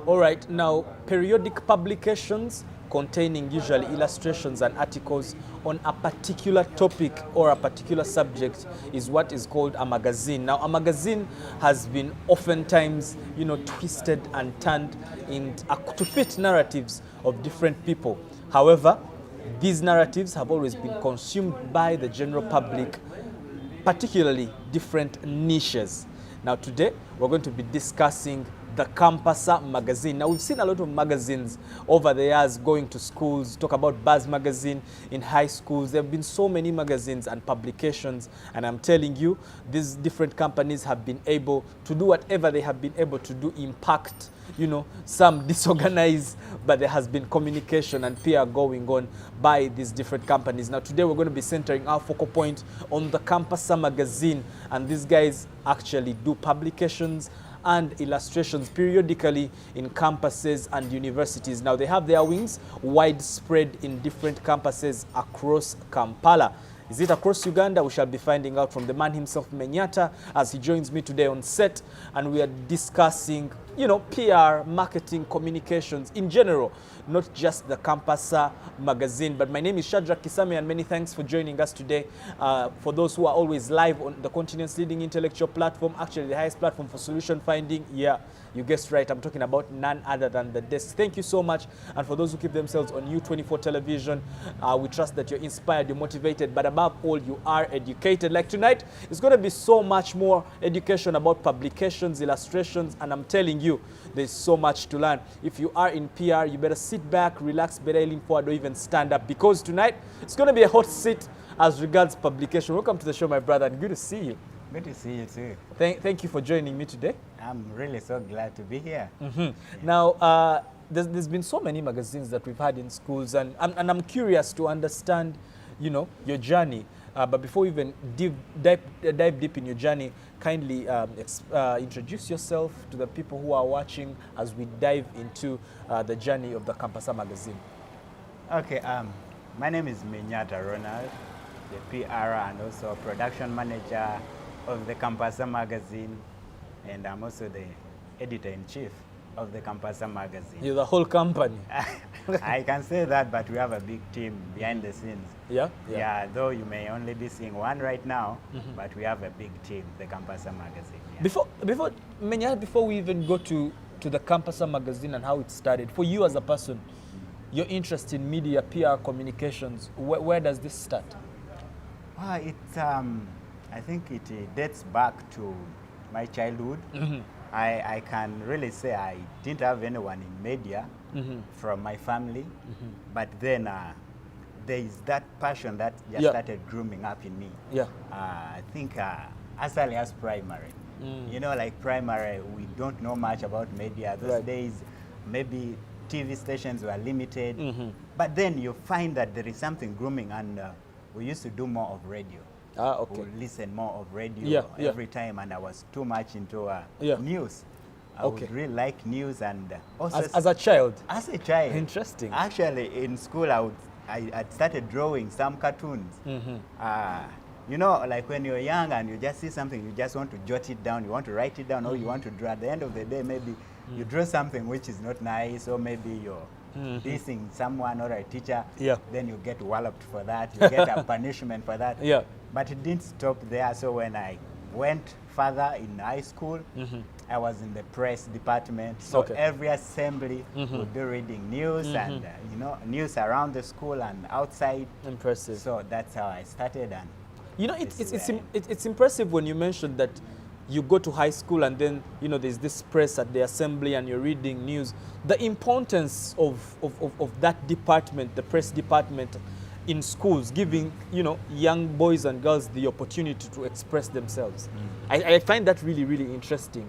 All right, now periodic publications containing usually illustrations and articles on a particular topic or a particular subject is what is called a magazine. Now, a magazine has been oftentimes, twisted and turned to fit narratives of different people. However, these narratives have always been consumed by the general public, particularly different niches. Now, today we're going to be discussing the Campusa magazine. Now, we've seen a lot of magazines over the years going to schools, talk about Buzz magazine in high schools. There have been so many magazines and publications, and I'm telling you, these different companies have been able to do whatever they have been able to do, impact, some disorganized, but there has been communication and PR going on by these different companies. Now, today we're going to be centering our focal point on the Campusa magazine, and these guys actually do publications and illustrations periodically in campuses and universities. Now, they have their wings widespread in different campuses across Kampala. Is it across Uganda? We shall be finding out from the man himself, Menyatta, as he joins me today on set, and we are discussing, PR, marketing, communications in general, not just the Campusa magazine. But my name is Shadrack Kisame, and many thanks for joining us today. For those who are always live on the continent's leading intellectual platform, actually the highest platform for solution finding, yeah, you guessed right, I'm talking about none other than the desk. Thank you so much. And for those who keep themselves on U24 television, we trust that you're inspired, you're motivated, but above all, you are educated. Like tonight, it's going to be so much more education about publications, illustrations, and I'm telling you, there's so much to learn. If you are in PR, you better sit back, relax, better lean forward, or even stand up, because tonight, it's going to be a hot seat as regards publication. Welcome to the show, my brother, and good to see you. Good to see you too. Thank you for joining me today. I'm really so glad to be here. Yeah. Now, there's been so many magazines that we've had in schools, and I'm curious to understand, your journey. But before we even dive deep in your journey, kindly introduce yourself to the people who are watching as we dive into the journey of the Campusa magazine. Okay, my name is Menyatta Ronald, the PR and also production manager of the Campusa magazine, and I'm also the editor-in-chief of the Campusa magazine. You're the whole company. I can say that, but we have a big team behind the scenes. Yeah. Though you may only be seeing one right now, but we have a big team, the Campusa magazine. Yeah. Before we even go to the Campusa magazine and how it started, for you as a person, your interest in media, PR, communications, where does this start? I think it dates back to my childhood. I can really say I didn't have anyone in media from my family, but then there is that passion that just started grooming up in me. I think as early as primary. Like primary, we don't know much about media. Those days, maybe TV stations were limited, but then you find that there is something grooming, and we used to do more of radio. Okay. We listen more of radio every time, and I was too much into news. I would really like news, and also as a child. As a child. Interesting. Actually, in school, I started drawing some cartoons. Like when you're young and you just see something, you just want to jot it down, you want to write it down, or you want to draw. At the end of the day, maybe you draw something which is not nice, or maybe you're dissing someone or a teacher. Then you get walloped for that. You get a punishment for that. But it didn't stop there. So when I went further in high school, I was in the press department. So every assembly would be reading news and news around the school and outside. Impressive. So that's how I started. And it's impressive when you mentioned that you go to high school and then there's this press at the assembly and you're reading news. The importance of that department, the press department, in schools, giving young boys and girls the opportunity to express themselves. I find that really, really interesting.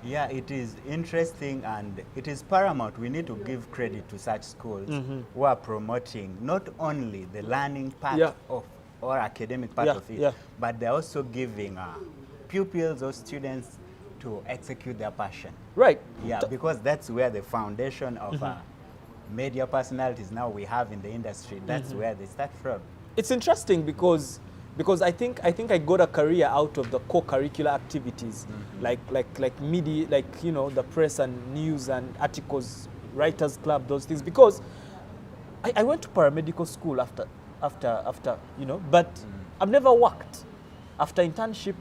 Yeah, it is interesting, and it is paramount. We need to give credit to such schools who are promoting not only the learning part of or academic part of it, but they're also giving pupils or students to execute their passion. Right. Yeah, because that's where the foundation of media personalities now we have in the industry, that's where they start from. It's interesting because because I think I got a career out of the co-curricular activities, like media, like, you know, the press and news and articles, writers club, those things, because I went to paramedical school after, you know, but I've never worked. After internship,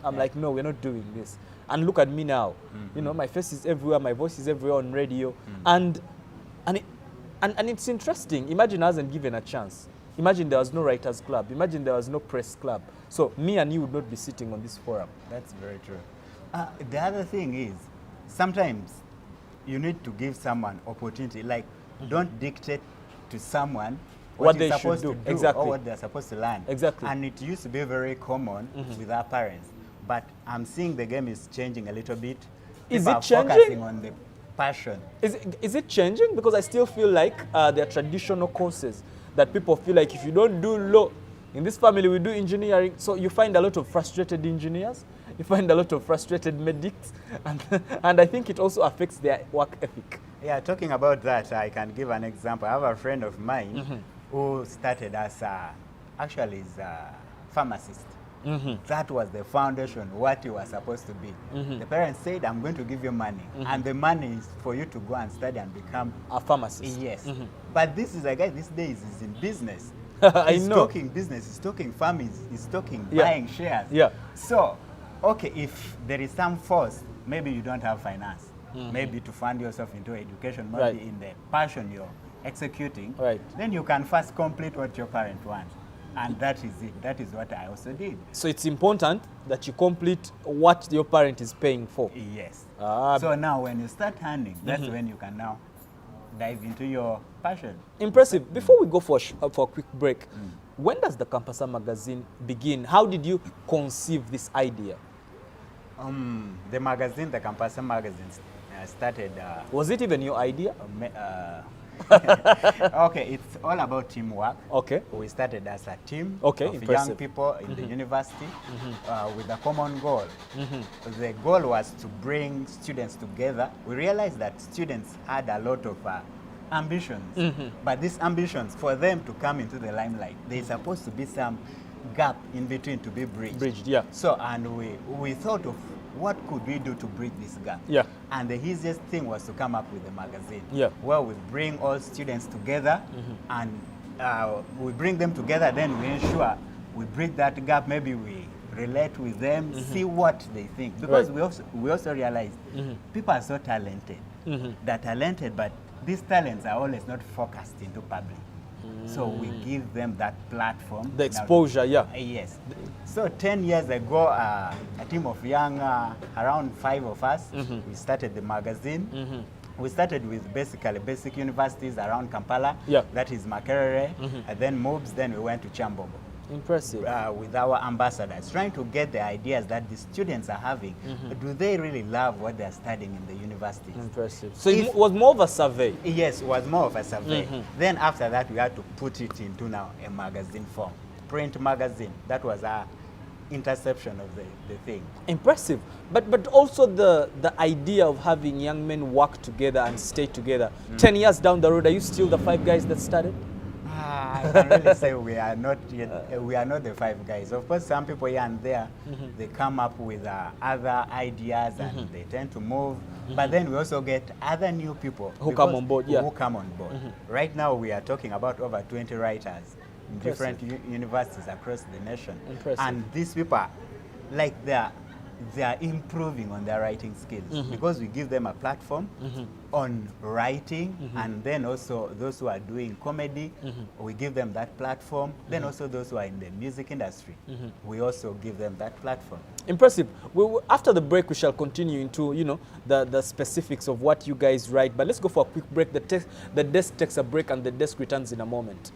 I'm like, no, we're not doing this. And look at me now. You know, my face is everywhere, my voice is everywhere on radio. And it's interesting. Imagine I wasn't given a chance. Imagine there was no writers club. Imagine there was no press club. So me and you would not be sitting on this forum. That's very true. The other thing is, sometimes you need to give someone opportunity. Like, don't dictate to someone what they they're should supposed do. to do, Exactly. or what they're supposed to learn. Exactly. And it used to be very common with our parents. But I'm seeing the game is changing a little bit. Is People it are changing? focusing on the passion. Is it changing? Because I still feel like there are traditional courses that people feel like if you don't do law, in this family we do engineering, so you find a lot of frustrated engineers, you find a lot of frustrated medics, and I think it also affects their work ethic. Yeah, talking about that, I can give an example. I have a friend of mine who started as actually is a pharmacist. That was the foundation, what he was supposed to be. The parents said, I'm going to give you money. And the money is for you to go and study and become A pharmacist. Yes. But this is a guy these days is in business. I He's know. talking business, he's talking farming, he's talking Yeah. buying shares. Yeah. So, okay, if there is some force, maybe you don't have finance. Maybe to fund yourself into education, maybe Right. in the passion you're executing, Right. then you can first complete what your parent wants. And that is it. That is what I also did. So it's important that you complete what your parent is paying for. Yes. Ah, So now when you start earning, that's when you can now dive into your passion. impressive. Before we go for a quick break, when does the Campusa magazine begin? How did you conceive this idea? The magazine, the Campusa magazine, started. Was it even your idea? Okay, it's all about teamwork. Okay. We started as a team Okay, of young impressive. people in the university with a common goal. The goal was to bring students together. We realized that students had a lot of ambitions, but these ambitions, for them to come into the limelight, there's supposed to be some gap in between to be bridged. Yeah. So, and we thought of what could we do to bridge this gap? Yeah. And the easiest thing was to come up with a magazine. Yeah. Where we bring all students together and we bring them together, then we ensure we bridge that gap. Maybe we relate with them, see what they think. Because we also realized people are so talented. They're talented, but these talents are always not focused into public. So we give them that platform. The exposure, yeah. Yes. So 10 years ago, a team of young, around 5 of us, we started the magazine. We started with basically basic universities around Kampala, Yeah. that is Makerere, and then MOBS, then we went to Chambogo. Impressive. With our ambassadors, trying to get the ideas that the students are having. Do they really love what they're studying in the universities? Impressive. So it was more of a survey. Yes, it was more of a survey. Then after that, we had to put it into now a magazine form, print magazine. That was our interception of the thing. Impressive. But also the idea of having young men work together and stay together. 10 years down the road, are you still the 5 guys that started? I can really say we are not yet, we are not the 5 guys. Of course, some people here and there, they come up with other ideas and they tend to move. But then we also get other new people Who come on board, yeah. Who come on board. Right now, we are talking about over 20 writers in different universities across the nation. Impressive. And these people, like they are improving on their writing skills because we give them a platform on writing, and then also those who are doing comedy, we give them that platform. Then also those who are in the music industry, we also give them that platform. Impressive. After the break, we shall continue into the specifics of what you guys write. But let's go for a quick break. The desk takes a break, and the desk returns in a moment.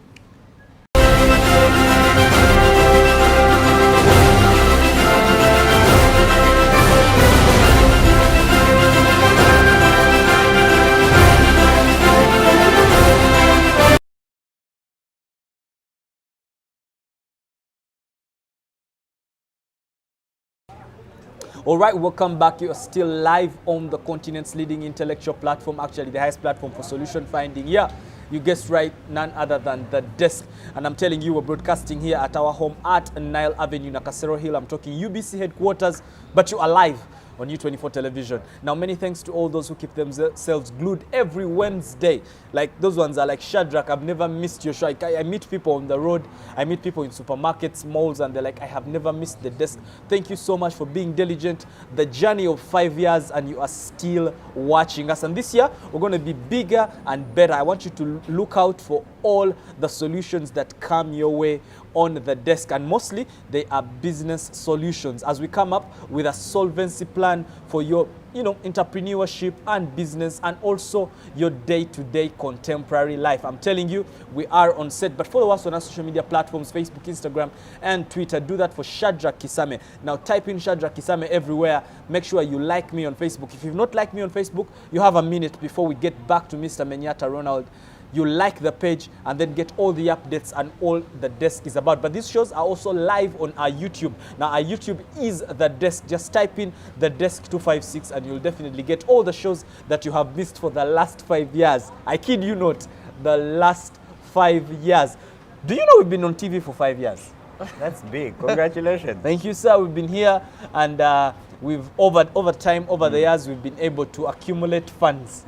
All right, welcome back. You're still live on the continent's leading intellectual platform, actually the highest platform for solution finding. Yeah, You guessed right, none other than The Desk. And I'm telling you, we're broadcasting here at our home at Nile Avenue, Nakasero Hill. I'm talking UBC headquarters, but you're alive on U24 television. Now, many thanks to all those who keep themselves glued every Wednesday. Like, those ones are like Shadrack. I've never missed your show. I meet people on the road. I meet people in supermarkets, malls, and they're like, I have never missed The Desk. Thank you so much for being diligent. The journey of 5 years, and you are still watching us. And this year, we're going to be bigger and better. I want you to look out for all the solutions that come your way on The Desk, and mostly they are business solutions as we come up with a solvency plan for your entrepreneurship and business, and also your day-to-day contemporary life. I'm telling you, we are on set. But follow us on our social media platforms, Facebook, Instagram, and Twitter. Do that for Shadrack Kisame. Now type in Shadrack Kisame everywhere. Make sure you like me on Facebook. If you've not liked me on Facebook, you have a minute before we get back to Mr. Menyatta Ronald. You like the page and then get all the updates and all The Desk is about. But these shows are also live on our YouTube. Now, our YouTube is The Desk. Just type in The Desk 256 and you'll definitely get all the shows that you have missed for the last 5 years. I kid you not, the last 5 years. Do you know we've been on TV for 5 years? That's big. Congratulations. Thank you, sir. We've been here, and we've over the years, we've been able to accumulate funds.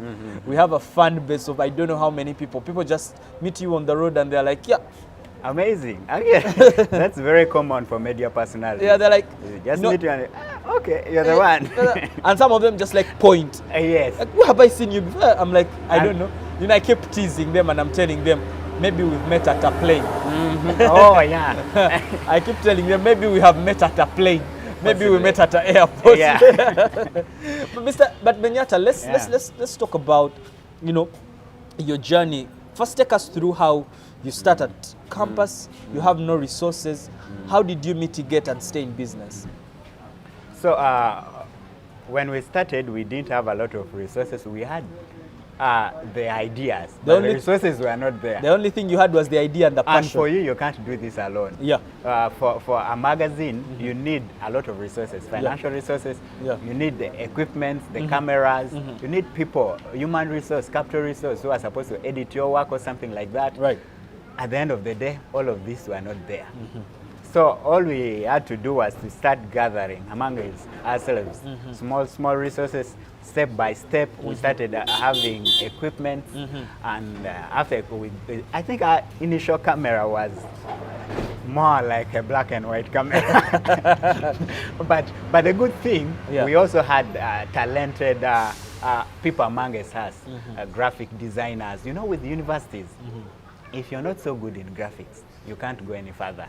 We have a fan base of I don't know how many people. People just meet you on the road and they're like, yeah. Amazing. Okay. That's very common for media personalities. Yeah, they're like, you just meet you and okay, you're the one. And some of them just like point. Yes. Like, where have I seen you before? I'm like, I don't know. I keep teasing them and I'm telling them, maybe we've met at a plane. Oh, yeah. I keep telling them, maybe we have met at a plane. Maybe we met at an airport. Yeah. but Menyatta, let's talk about, your journey. First, take us through how you started campus. You have no resources. How did you mitigate and stay in business? So when we started, we didn't have a lot of resources. We had the ideas. The resources were not there. The only thing you had was the idea and the passion. And for you can't do this alone. Yeah. For a magazine, you need a lot of resources, financial resources. Yeah. You need the equipment, the cameras. You need people, human resource, capital resource who are supposed to edit your work or something like that. Right. At the end of the day, all of these were not there. So all we had to do was to start gathering among ourselves, small resources. Step by step, we started having equipment, and after I think our initial camera was more like a black and white camera. but the good thing, we also had talented people among us, graphic designers. With universities, if you're not so good in graphics, you can't go any further.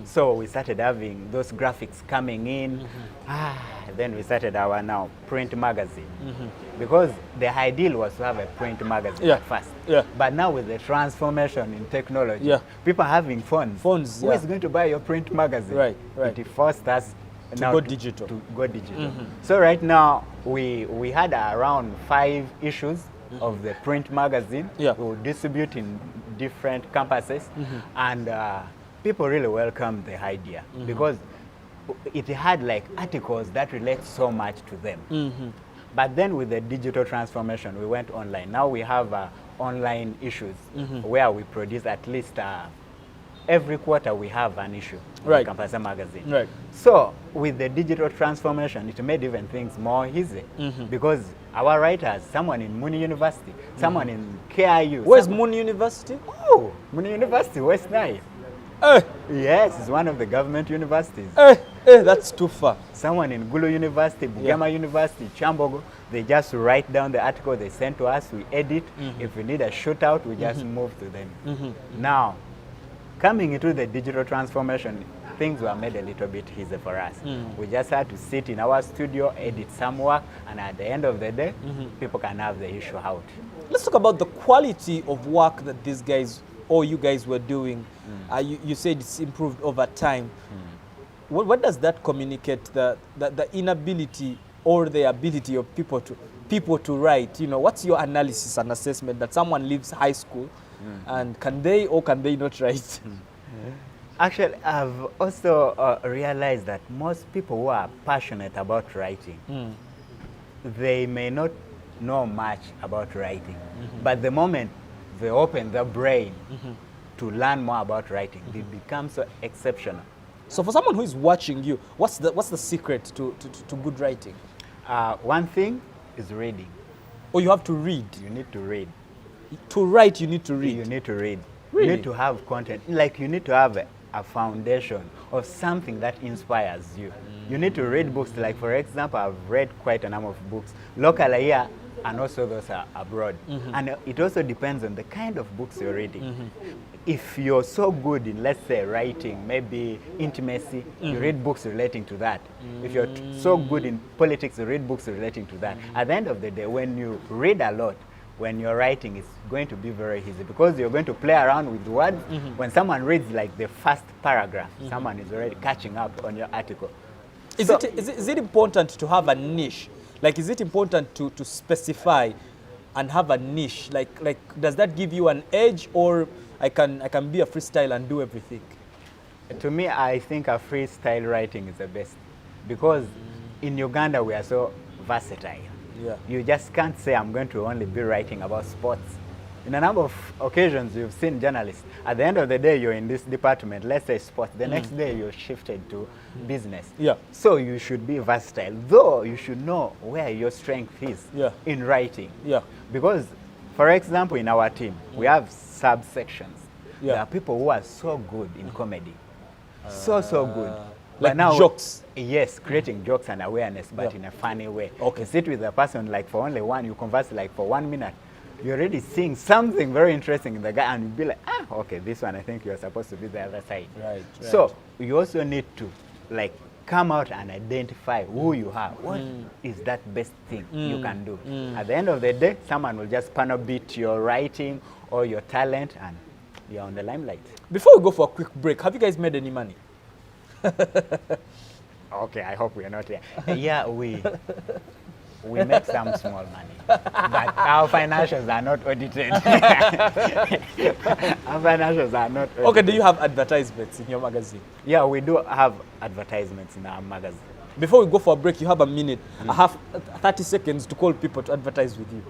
So we started having those graphics coming in. Then we started our now print magazine. Because the ideal was to have a print magazine at first. But now with the transformation in technology, people are having phones. Who is going to buy your print magazine? Right. It forced us to go digital. So right now we had around 5 issues of the print magazine. We will distribute in different campuses, and people really welcomed the idea because it had like articles that relate so much to them. But then with the digital transformation, we went online. Now we have online issues where we produce at least every quarter we have an issue in the Campusa magazine. So with the digital transformation, it made even things more easy because our writers, someone in Muni University, someone in KIU. Where's Muni University? Oh, Muni University, West Nile. Yes, it's one of the government universities. That's too far. Someone in Gulu University, Bugama University, Chambogo, they just write down the article they send to us, we edit. If we need a shootout, we just move to them. Now, coming into the digital transformation, things were made a little bit easier for us. We just had to sit in our studio, edit some work, and at the end of the day, people can have the issue out. Let's talk about the quality of work that these guys, or you guys were doing. You said it's improved over time. What does that communicate? The inability or the ability of people to write? What's your analysis and assessment that someone leaves high school and can they or can they not write? Actually, I've also realized that most people who are passionate about writing, they may not know much about writing, but the moment they open their brain to learn more about writing. They become so exceptional. So for someone who is watching you, what's the secret to good writing? One thing is reading. Or you have to read. You need to read. To write, you need to read. You need to read. Really? You need to have content. Like you need to have a foundation of something that inspires you. You need to read books. Like for example, I've read quite a number of books locally here and also those are abroad. And it also depends on the kind of books you're reading. If you're so good in, let's say, writing, maybe intimacy, you read books relating to that. If you're so good in politics, you read books relating to that. At the end of the day, when you read a lot, when you're writing, it's going to be very easy because you're going to play around with words. When someone reads like the first paragraph, someone is already catching up on your article. Is it important to have a niche? Like, is it important to specify and have a niche? Like, does that give you an edge, or I can be a freestyle and do everything? To me, I think a freestyle writing is the best because in Uganda we are so versatile. Yeah. You just can't say I'm going to only be writing about sports. In a number of occasions, you've seen journalists. At the end of the day, you're in this department, let's say sports. The next day, you're shifted to business. Yeah. So you should be versatile, though you should know where your strength is in writing. Yeah. Because, for example, in our team, we have subsections. Yeah. There are people who are so good in comedy. So good. Like But now, jokes. Yes, creating jokes and awareness, but in a funny way. Okay. You sit with a person like for only one, you converse like for 1 minute. You're already seeing something very interesting in the guy, and you'll be like, okay, this one I think you're supposed to be the other side. Right. So you also need to like come out and identify who you are. What is that best thing you can do? At the end of the day, someone will just panel beat your writing or your talent, and you're on the limelight. Before we go for a quick break, have you guys made any money? Okay, I hope we are not here. Yeah, we make some small money, but our financials are not audited. Our financials are not audited. Okay, do you have advertisements in your magazine? Yeah, we do have advertisements in our magazine. Before we go for a break, you have a minute. I have 30 seconds to call people to advertise with you.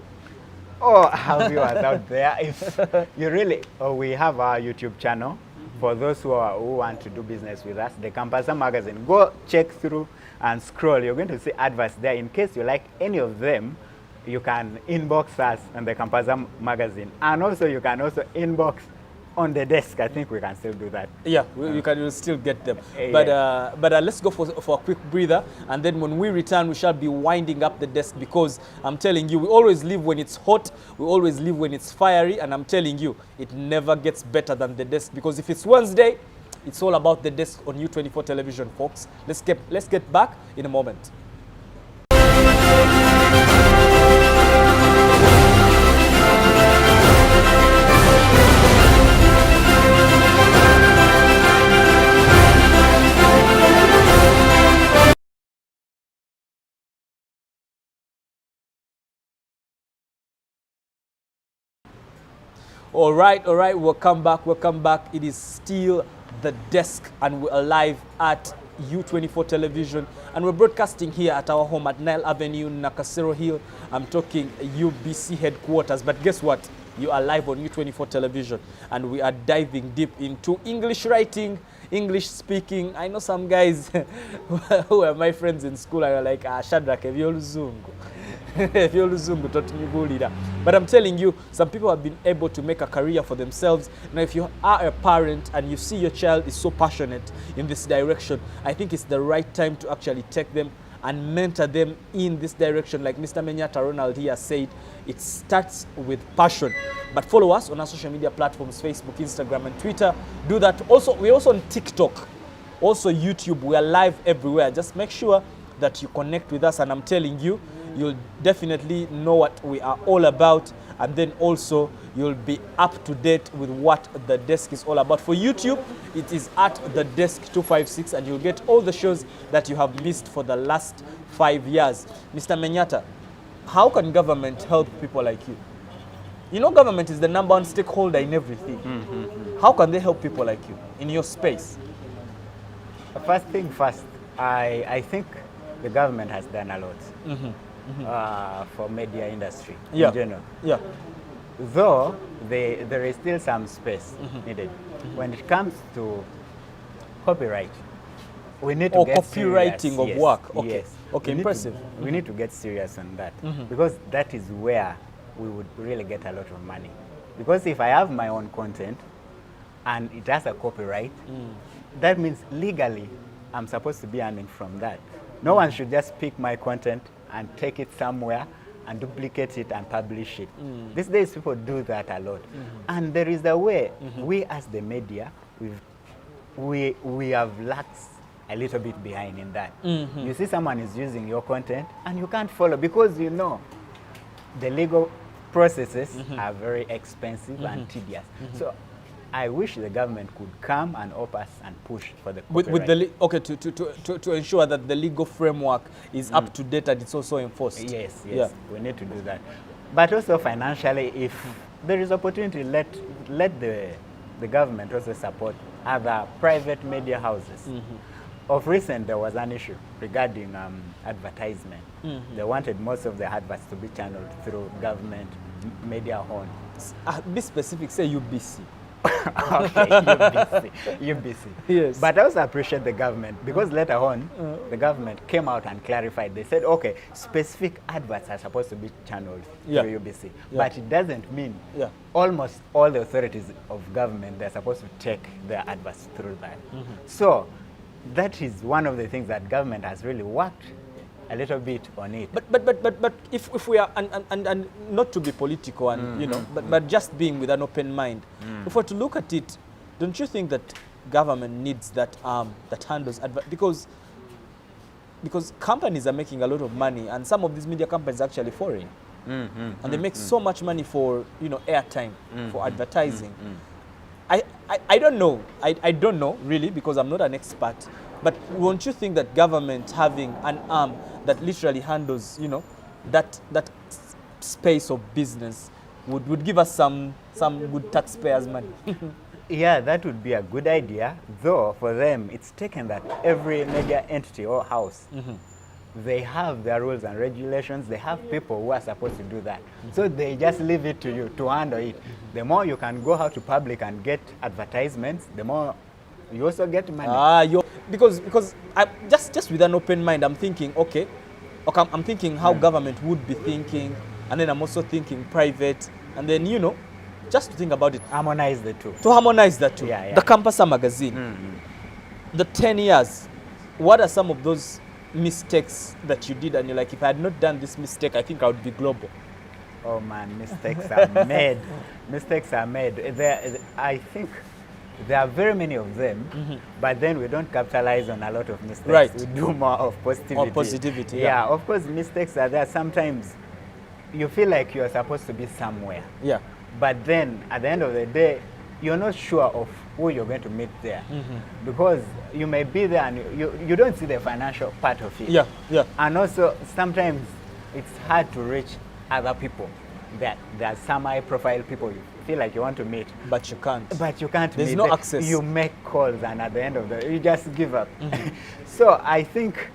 Oh, our viewers out there, if you really, we have our YouTube channel. For those who want to do business with us, the Campusa magazine, go check through and scroll. You're going to see adverts there. In case you like any of them, you can inbox us on the Campusa magazine. And also, you can also inbox on the desk. I think we can still do that. Yeah, you can still get them. But let's go for a quick breather. And then when we return, we shall be winding up the desk, because I'm telling you, we always live when it's hot. We always live when it's fiery. And I'm telling you, it never gets better than the desk, because if it's Wednesday, it's all about the desk on U24 television, folks. Let's get back in a moment. All right, welcome back. It is still the desk, and we're live at U24 television, and we're broadcasting here at our home at Nile Avenue, Nakasero Hill. I'm talking UBC headquarters, but guess what? You are live on U24 television, and we are diving deep into English writing, English speaking. I know some guys who are my friends in school are like, Shadrack, but I'm telling you, some people have been able to make a career for themselves. Now, if you are a parent and you see your child is so passionate in this direction, I think it's the right time to actually take them and mentor them in this direction. Like Mr. Menyatta Ronald here said, it starts with passion. But follow us on our social media platforms, Facebook, Instagram, and Twitter. Do that. Also, we're also on TikTok, also YouTube. We are live everywhere. Just make sure that you connect with us, and I'm telling you, you'll definitely know what we are all about, and then also you'll be up to date with what the desk is all about. For YouTube, it is at the desk 256, and you'll get all the shows that you have missed for the last 5 years. Mr. Menyatta, how can government help people like you? You know, government is the #1 stakeholder in everything. How can they help people like you in your space? First thing first, I think the government has done a lot. For media industry in general. Yeah. though there is still some space needed. When it comes to copyright, we need to get copywriting serious. of Yes, work. Okay. Yes. Okay, impressive. We need to get serious on that because that is where we would really get a lot of money. Because if I have my own content and it has a copyright, that means legally I'm supposed to be earning from that. No one should just pick my content and take it somewhere and duplicate it and publish it. These days people do that a lot. And there is a way we as the media, we have lacked a little bit behind in that. You see someone is using your content and you can't follow because you know the legal processes are very expensive and tedious. So I wish the government could come and help us and push for the copyright. With the to ensure that the legal framework is up to date and it's also enforced. Yes, Yeah. we need to do that. But also financially, if there is opportunity, let the government also support other private media houses. Of recent, there was an issue regarding advertisement. They wanted most of the adverts to be channeled through government media horn. Be specific, say UBC. Okay, UBC. UBC. Yes. But I also appreciate the government because later on, the government came out and clarified. They said, okay, specific adverts are supposed to be channeled through UBC. But it doesn't mean almost all the authorities of government, they're supposed to take their adverts through that. So that is one of the things that government has really worked a little bit on it. But if we are and not to be political and you know, but just being with an open mind, if we're to look at it, don't you think that government needs that arm that handles because companies are making a lot of money and some of these media companies are actually foreign, and they make so much money for airtime, for advertising. I don't know. I don't know really because I'm not an expert. But won't you think that government having an arm that literally handles, that space of business would give us some good taxpayers' money? Yeah, that would be a good idea. Though for them, it's taken that every media entity or house, they have their rules and regulations. They have people who are supposed to do that. So they just leave it to you to handle it. The more you can go out to public and get advertisements, the more you also get money. Because I, just with an open mind, I'm thinking, okay, I'm thinking how government would be thinking, and then I'm also thinking private, and then just to think about it. Harmonize the two. To harmonize that too. Yeah. The Campusa magazine, the 10 years, what are some of those mistakes that you did and you're like, if I had not done this mistake, I think I would be global? Oh man, mistakes are made. Mistakes are made. I think there are very many of them, but then we don't capitalize on a lot of mistakes. Right. We do more of positivity. Or positivity, yeah. Of course, mistakes are there. Sometimes you feel like you're supposed to be somewhere. Yeah. But then at the end of the day, you're not sure of who you're going to meet there. Because you may be there and you don't see the financial part of it. Yeah. And also, sometimes it's hard to reach other people. There are some high-profile people you feel like you want to meet. But you can't. There's no access. You make calls and at the end of you just give up. So I think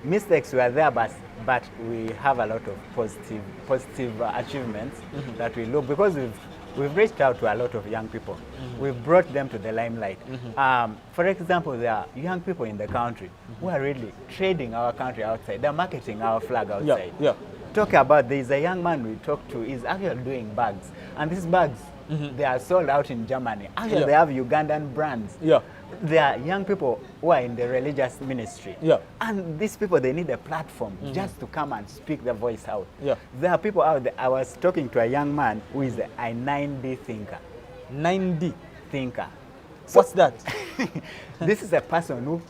mistakes were there, but we have a lot of positive achievements that we look, because we've reached out to a lot of young people. We've brought them to the limelight. For example, there are young people in the country who are really trading our country outside. They're marketing our flag outside. Yeah. Talk about, there's a young man we talked to, he's actually doing bags. And these bags, they are sold out in Germany. Actually, they have Ugandan brands. Yeah. There are young people who are in the religious ministry. Yeah. And these people, they need a platform just to come and speak their voice out. Yeah. There are people out there. I was talking to a young man who is a 9D thinker. 9D Thinker. What's that? This is a person who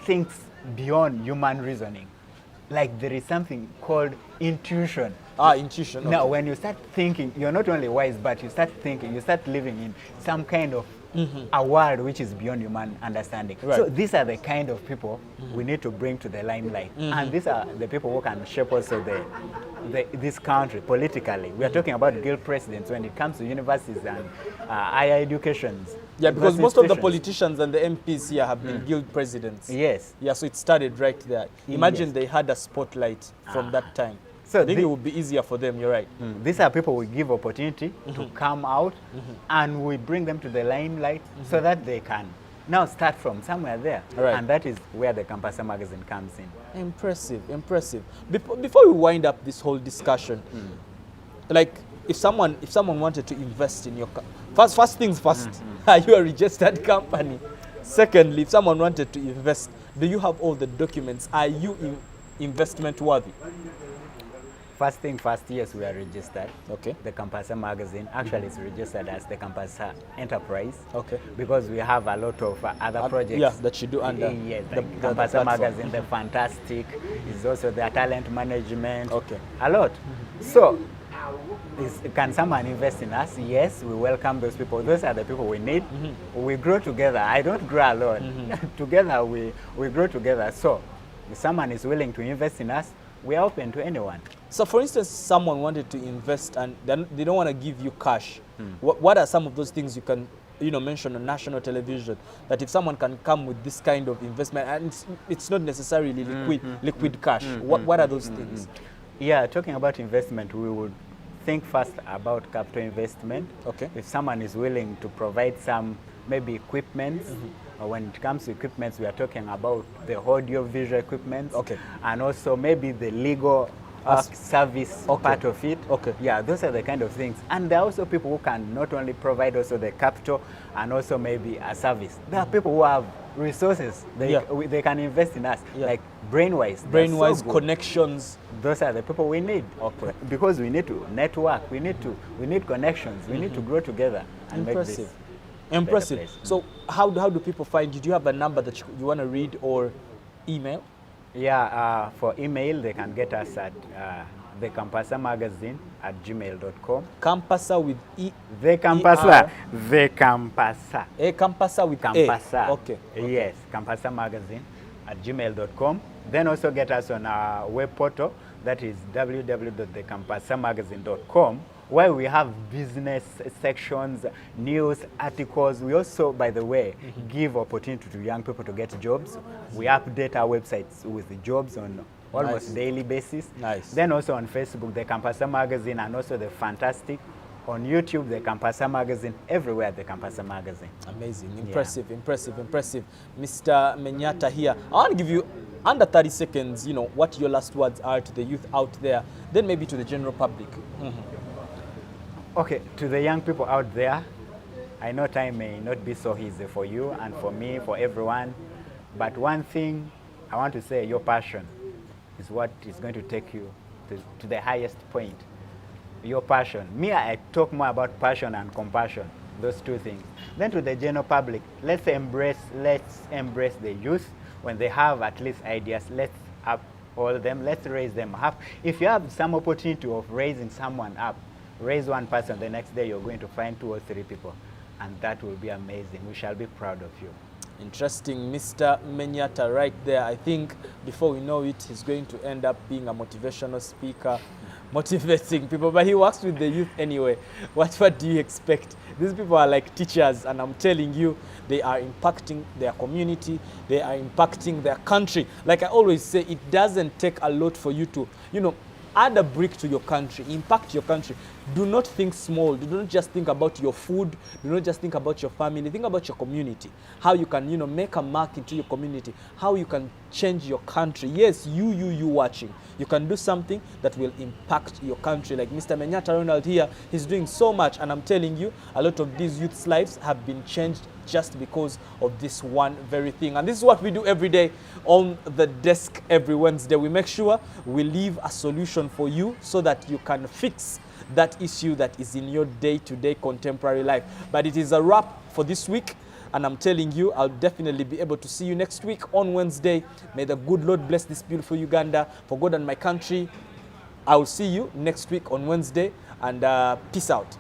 thinks beyond human reasoning. Like there is something called intuition. Intuition. Now, when you start thinking, you're not only wise, but you start thinking, you start living in some kind of a world which is beyond human understanding. Right. So these are the kind of people we need to bring to the limelight. And these are the people who can shape also this country politically. We are talking about guild presidents when it comes to universities and higher educations. Yeah, because most of the politicians and the MPs here have been guild presidents. Yes. Yeah, so it started right there. Imagine they had a spotlight from that time. So I think it would be easier for them, you're right. These are people we give opportunity to come out, and we bring them to the limelight so that they can now start from somewhere there. Right. And that is where the Campusa magazine comes in. Impressive, impressive. Before we wind up this whole discussion, like if someone wanted to invest in your first things first, are you a registered company? Secondly, if someone wanted to invest, do you have all the documents? Are you investment worthy? First thing first, yes, we are registered. Okay. The Campusa magazine actually is registered as the Campusa enterprise. Okay. Because we have a lot of other projects. Yeah, that you do under yes, the Campusa magazine, the Fantastic, is also the talent management. Okay. A lot. So, can someone invest in us? Yes, we welcome those people. Those are the people we need. We grow together. I don't grow alone. Together, we grow together. So, if someone is willing to invest in us, we are open to anyone. So for instance, someone wanted to invest and they don't want to give you cash. What are some of those things you can mention on national television, that if someone can come with this kind of investment, and it's not necessarily liquid cash, what are those things? Yeah, talking about investment, we would think first about capital investment. Okay. If someone is willing to provide some maybe equipment, when it comes to equipment, we are talking about the audio visual equipment, okay, and also maybe the legal service part of it. Okay. Yeah, those are the kind of things. And there are also people who can not only provide also the capital and also maybe a service. There are people who have resources. They can invest in us, like brain-wise. Brain-wise, so connections. Those are the people we need. Okay. Because we need to network. We need connections. We need to grow together and make this. Impressive. So how do people find you? Do you have a number that you want to read or email? Yeah, for email, they can get us at the Campusa magazine at gmail.com. Campusa with E? The Campusa. The Campusa. Campusa with Campusa. A. Okay. Yes, Campusa magazine at gmail.com. Then also get us on our web portal, that is www.thecampusamagazine.com, where we have business sections, news, articles. We also, by the way, give opportunity to young people to get jobs. We update our websites with the jobs on almost daily basis. Nice. Then also on Facebook, the Campusa magazine, and also the Fantastic. On YouTube, the Campusa magazine, everywhere the Campusa magazine. Amazing, impressive, impressive, impressive. Mr. Menyatta here, I want to give you under 30 seconds, what your last words are to the youth out there, then maybe to the general public. Okay, to the young people out there, I know time may not be so easy for you and for me, for everyone, but one thing I want to say, your passion is what is going to take you to the highest point. Your passion. Me, I talk more about passion and compassion, those two things. Then to the general public, let's embrace the youth. When they have at least ideas, let's uphold them, let's raise them up. If you have some opportunity of raising someone up, raise one person, the next day you're going to find 2 or 3 people, and that will be amazing. We shall be proud of you. Interesting, Mr. Menyatta right there. I think before we know it, he's going to end up being a motivational speaker, motivating people, but he works with the youth anyway. What do you expect? These people are like teachers, and I'm telling you, they are impacting their community, they are impacting their country. Like I always say, it doesn't take a lot for you to, add a brick to your country, impact your country. Do not think small. Do not just think about your food. Do not just think about your family. Think about your community. How you can, make a mark into your community. How you can change your country. Yes, you watching. You can do something that will impact your country. Like Mr. Menyatta Ronald here, he's doing so much. And I'm telling you, a lot of these youth's lives have been changed just because of this one very thing. And this is what we do every day on the desk every Wednesday. We make sure we leave a solution for you so that you can fix that issue that is in your day-to-day contemporary life. But it is a wrap for this week. And I'm telling you, I'll definitely be able to see you next week on Wednesday. May the good Lord bless this beautiful Uganda. For God and my country, I will see you next week on Wednesday. And peace out.